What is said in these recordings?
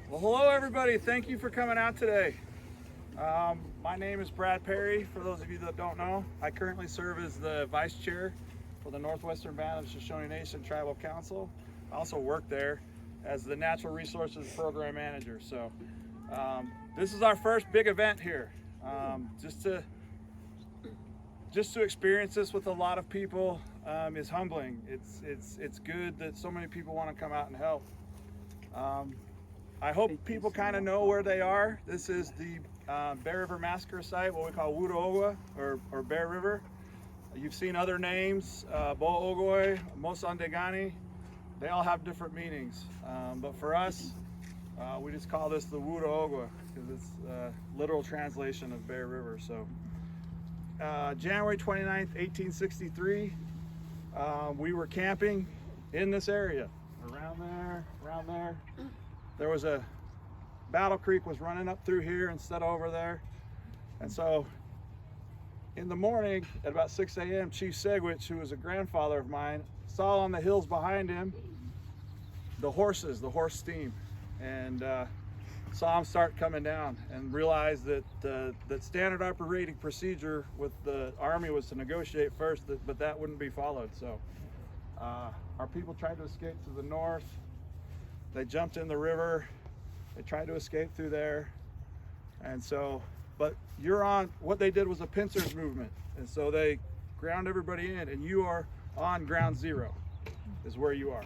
Well, hello everybody. Thank you for coming out today. My name is Brad Parry. For those of you that don't know, I currently serve as the vice chair for the Northwestern Band of Shoshone Nation Tribal Council. I also work there as the Natural Resources Program Manager. So this is our first big event here. Just to experience this with a lot of people is humbling. It's good that so many people want to come out and help. I hope people kind of know where they are. This is the Bear River Massacre Site, what we call Wuda Ogwa, or Bear River. You've seen other names, Wuda Ogwa, Mosandegani. They all have different meanings. But for us, we just call this the Wuda Ogwa because it's a literal translation of Bear River. So January 29th, 1863, we were camping in this area, around there. There was a Battle Creek was running up through here instead of over there. And so in the morning at about 6 a.m., Chief Segwich, who was a grandfather of mine, saw on the hills behind him the horse steam, and saw them start coming down, and realized that that standard operating procedure with the Army was to negotiate first, but that wouldn't be followed. So our people tried to escape to the north. They jumped in the river. They tried to escape through there. And so, but what they did was a pincers movement. And so they ground everybody in, and you are on ground zero is where you are.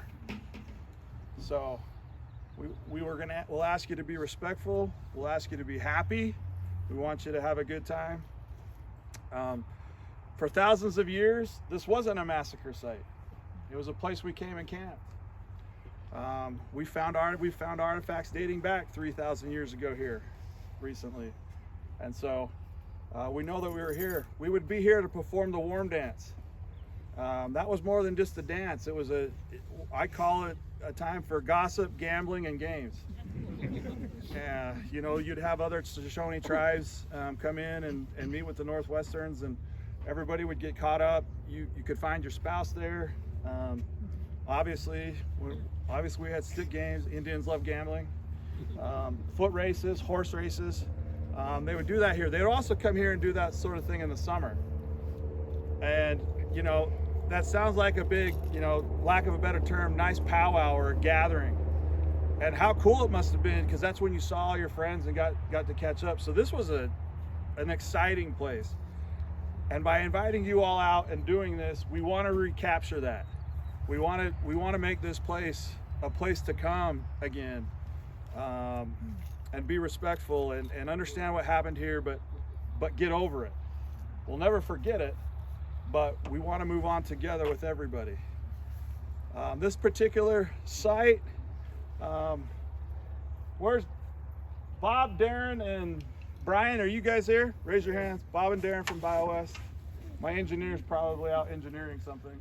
So we'll ask you to be respectful. We'll ask you to be happy. We want you to have a good time. For thousands of years, this wasn't a massacre site. It was a place we came and camped. We found artifacts dating back 3,000 years ago here recently. And so we know that we were here. We would be here to perform the warm dance. That was more than just a dance. It was I call it a time for gossip, gambling, and games. You'd have other Shoshone tribes come in and meet with the Northwesterns, and everybody would get caught up. You could find your spouse there. Obviously we had stick games. Indians love gambling. Foot races, horse races. They would do that here. They would also come here and do that sort of thing in the summer. And that sounds like a big, lack of a better term, nice powwow or a gathering. And how cool it must have been, because that's when you saw all your friends and got to catch up. So this was an exciting place. And by inviting you all out and doing this, we want to recapture that. We want to make this place a place to come again, and be respectful and understand what happened here, but get over it. We'll never forget it, but we want to move on together with everybody. This particular site, where's Bob, Darren, and Brian? Are you guys here? Raise your hands. Bob and Darren from BioWest. My engineer's probably out engineering something.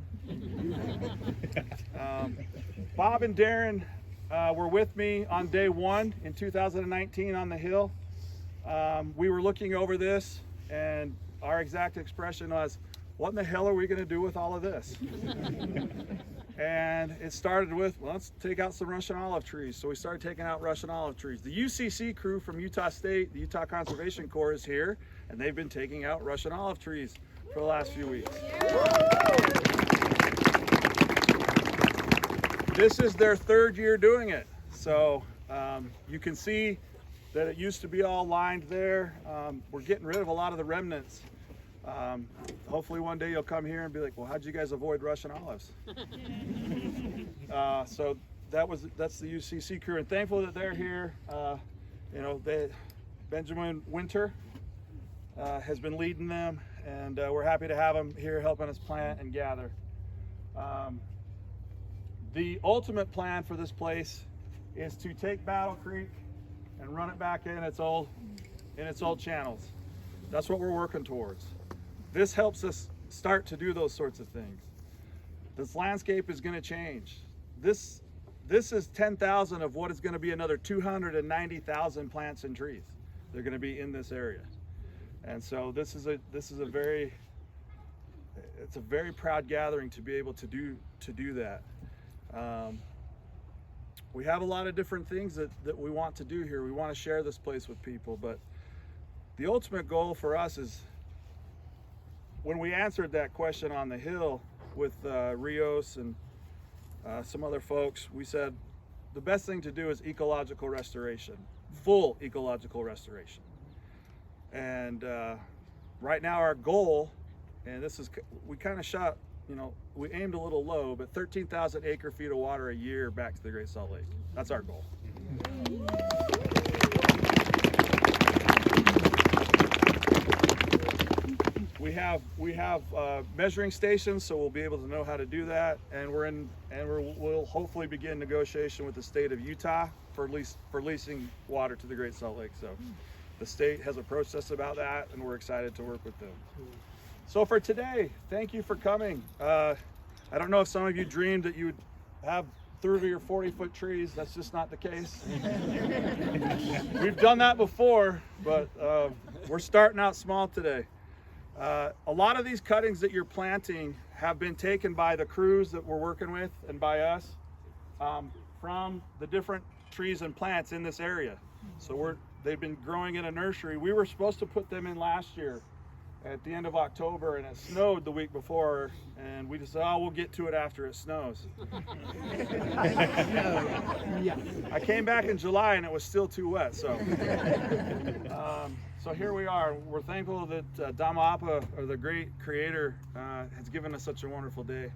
Bob and Darren were with me on day one in 2019 on the hill. We were looking over this, and our exact expression was, what in the hell are we going to do with all of this? And it started with, well, let's take out some Russian olive trees. So we started taking out Russian olive trees. The UCC crew from Utah State, the Utah Conservation Corps, is here, and they've been taking out Russian olive trees for the last few weeks. This is their third year doing it. So you can see that it used to be all lined there. We're getting rid of a lot of the remnants. Hopefully one day you'll come here and be like, well, how'd you guys avoid Russian olives? So that's the UCC crew, and thankful that they're here. Benjamin Winter has been leading them, and we're happy to have them here helping us plant and gather. The ultimate plan for this place is to take Battle Creek and run it back in its old channels. That's what we're working towards. This helps us start to do those sorts of things. This landscape is going to change. This is 10,000 of what is going to be another 290,000 plants and trees. They're going to be in this area. And so this is a very proud gathering to be able to do that. we have a lot of different things that we want to do here. We want to share this place with people, but the ultimate goal for us is, when we answered that question on the hill with Rios and some other folks, we said the best thing to do is ecological restoration, full ecological restoration. And right now our goal, and this is, we kind of shot, you know, we aimed a little low, but 13,000 acre feet of water a year back to the Great Salt Lake. That's our goal. We have measuring stations, so we'll be able to know how to do that, and we'll hopefully begin negotiation with the state of Utah for leasing water to the Great Salt Lake. So the state has approached us about that, and we're excited to work with them. So for today, thank you for coming. I don't know if some of you dreamed that you would have 30 or 40-foot trees. That's just not the case. We've done that before, but we're starting out small today. A lot of these cuttings that you're planting have been taken by the crews that we're working with and by us from the different trees and plants in this area. So they've been growing in a nursery. We were supposed to put them in last year at the end of October, and it snowed the week before, and we just said, oh, we'll get to it after it snows. I came back in July and it was still too wet, so so here we are. We're thankful that Dhamma Appa, or the great creator, has given us such a wonderful day.